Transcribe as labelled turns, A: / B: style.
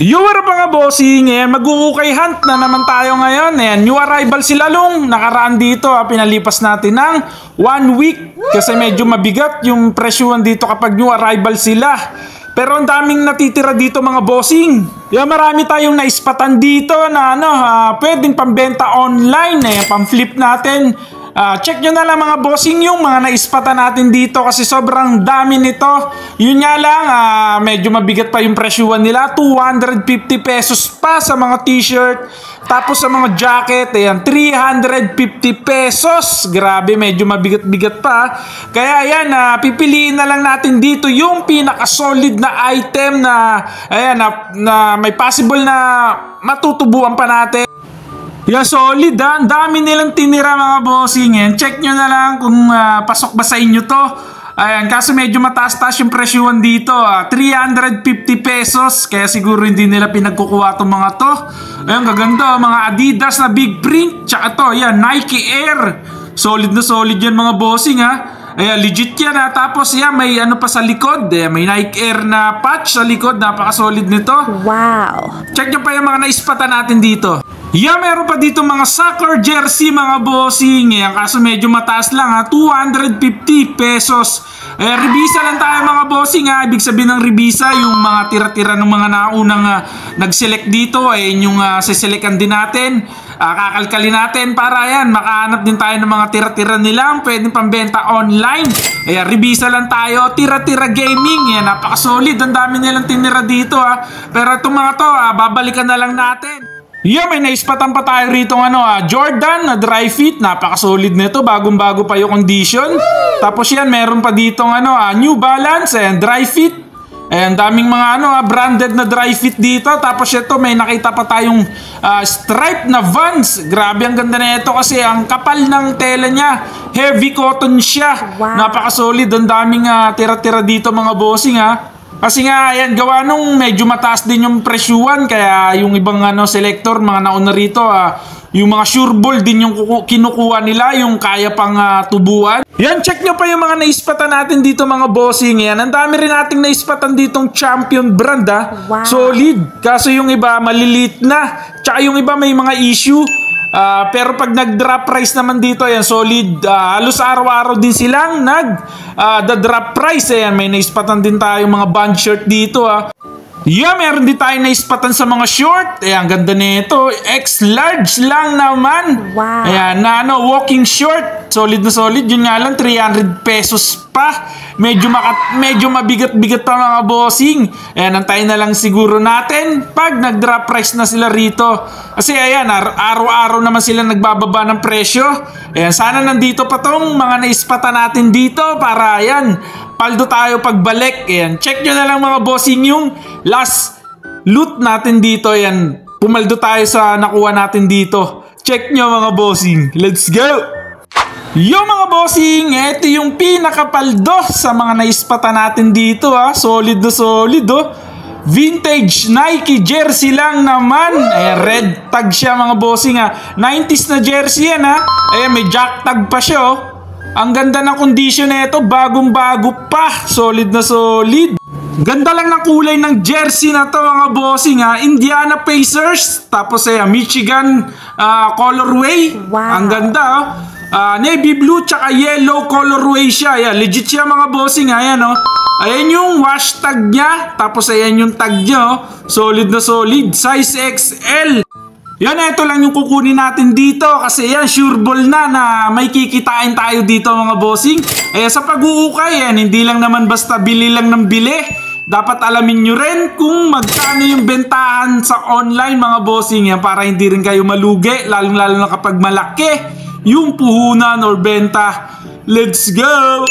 A: Yo, what up mga bossing? Ayan, mag-uukay hunt na naman tayo ngayon. Ayan, new arrival si Lalong. Nakaraan dito, pinalipas natin ng 1 week. Kasi medyo mabigat yung presyuhan dito kapag new arrival sila. Pero ang daming natitira dito mga bossing. Yan, marami tayong naispatan dito na pwedeng pambenta online. Ayan, pang-flip natin. Check nyo na lang mga bossing yung mga naispatan natin dito kasi sobrang dami nito. Yun nga lang, medyo mabigat pa yung presyuhan nila. 250 pesos pa sa mga t-shirt. Tapos sa mga jacket, ayan, 350 pesos. Grabe, medyo mabigat-bigat pa. Kaya ayan, pipiliin na lang natin dito yung pinaka-solid na item na, ayan, na may possible na matutubuan pa natin. Yeah, solid ha. Ang dami nilang tinira mga bossing. Yan. Check nyo na lang kung pasok ba sa inyo to. Ayan, kaso medyo mataas-taas yung presyuhan dito. 350 pesos. Kaya siguro hindi nila pinagkukuha itong mga to. Ayan, kaganda. Mga Adidas na big print. Tsaka to, yan, Nike Air. Solid na solid yan mga bossing ha. Ayan, legit yan ha. Tapos yan, may ano pa sa likod. Ayan, may Nike Air na patch sa likod. Napaka-solid nito.
B: Wow.
A: Check nyo pa yung mga naispatan natin dito. Yeah, meron pa dito mga soccer jersey mga bossing. Yan, kaso medyo mataas lang ha. 250 pesos. Revisa lang tayo mga bossing ha. Ibig sabihin ng revisa, yung mga tira-tira ng mga naunang nag-select dito. Ayun yung siselekan din natin. Kakalkalin natin para yan. Makahanap din tayo ng mga tira-tira nila. Pwedeng pambenta online. Ayan, revisa lang tayo. Tira-tira gaming. Yan, napaka-solid. Ang dami nilang tinira dito ha. Pero itong mga to, babalikan na lang natin. Yeah, may naispatan pa tayo rito Jordan na dry fit, napaka-solid nito, bagong-bago pa yung condition. Tapos yan, meron pa dito New Balance and dry fit. Ayan, daming mga branded na dry fit dito. Tapos ito, may nakita pa tayong stripe na Vans. Grabe, ang ganda na ito kasi ang kapal ng tela niya. Heavy cotton siya. Wow. Napaka-solid, ang daming tira-tira dito mga bossing ha. Kasi nga, ayan, gawa nung medyo mataas din yung presyuhan. Kaya yung ibang selector, mga nauna rito, yung mga sure ball din yung kinukuha nila, yung kaya pang tubuan. Yan, check nyo pa yung mga naispatan natin dito mga bossing. Yan, ang dami rin nating naispatan ditong Champion brand
B: Wow.
A: Solid. Kaso yung iba maliliit na. Tsaka yung iba may mga issue. Pero pag nag-drop price naman dito, ayan, solid. Halos araw-araw din silang nag-drop price. Ayan, may naispatan din tayo mga band shirt dito Yeah, meron din tayo naispatan sa mga short. Ayan, ganda nito. X-large lang naman.
B: Wow.
A: Ayan, walking short. Solid na solid. Yun nga lang, 300 pesos pa. Medyo mabigat-bigat pa mga bossing. Ayan, antayin na lang siguro natin pag nag-drop price na sila rito. Kasi ayan, araw-araw naman sila nagbababa ng presyo. Ayan, sana nandito pa tong mga naispatan natin dito para ayan, paldo tayo pagbalik. Ayan, check nyo na lang mga bossing yung last loot natin dito. Ayan, pumaldo tayo sa nakuha natin dito. Check nyo mga bossing. Let's go! Yo mga bossing, ito yung pinakapaldo sa mga naispatan natin dito Solid na solid Vintage Nike jersey lang naman. Ayan, red tag siya mga bossing 90s na jersey yan Ayan, may jack tag pa siya Ang ganda ng condition nito, bagong-bago pa. Solid na solid. Ganda lang ng kulay ng jersey na to mga bossing Indiana Pacers. Tapos Michigan colorway.
B: Wow.
A: Ang ganda navy blue tsaka yellow colorway siya. Ayan, legit siya mga bossing Ayan Ayan yung wash tag niya. Tapos ayan yung tag niya Solid na solid. Size XL. Yan, ito lang yung kukunin natin dito. Kasi yan, sure ball na may kikitain tayo dito mga bossing. Sa pag-uukay hindi lang naman basta bili lang ng bili. Dapat alamin nyo rin kung magkano yung bentahan sa online mga bossing para hindi rin kayo malugi. Lalong-lalo na kapag malaki yung puhunan or benta. Let's go!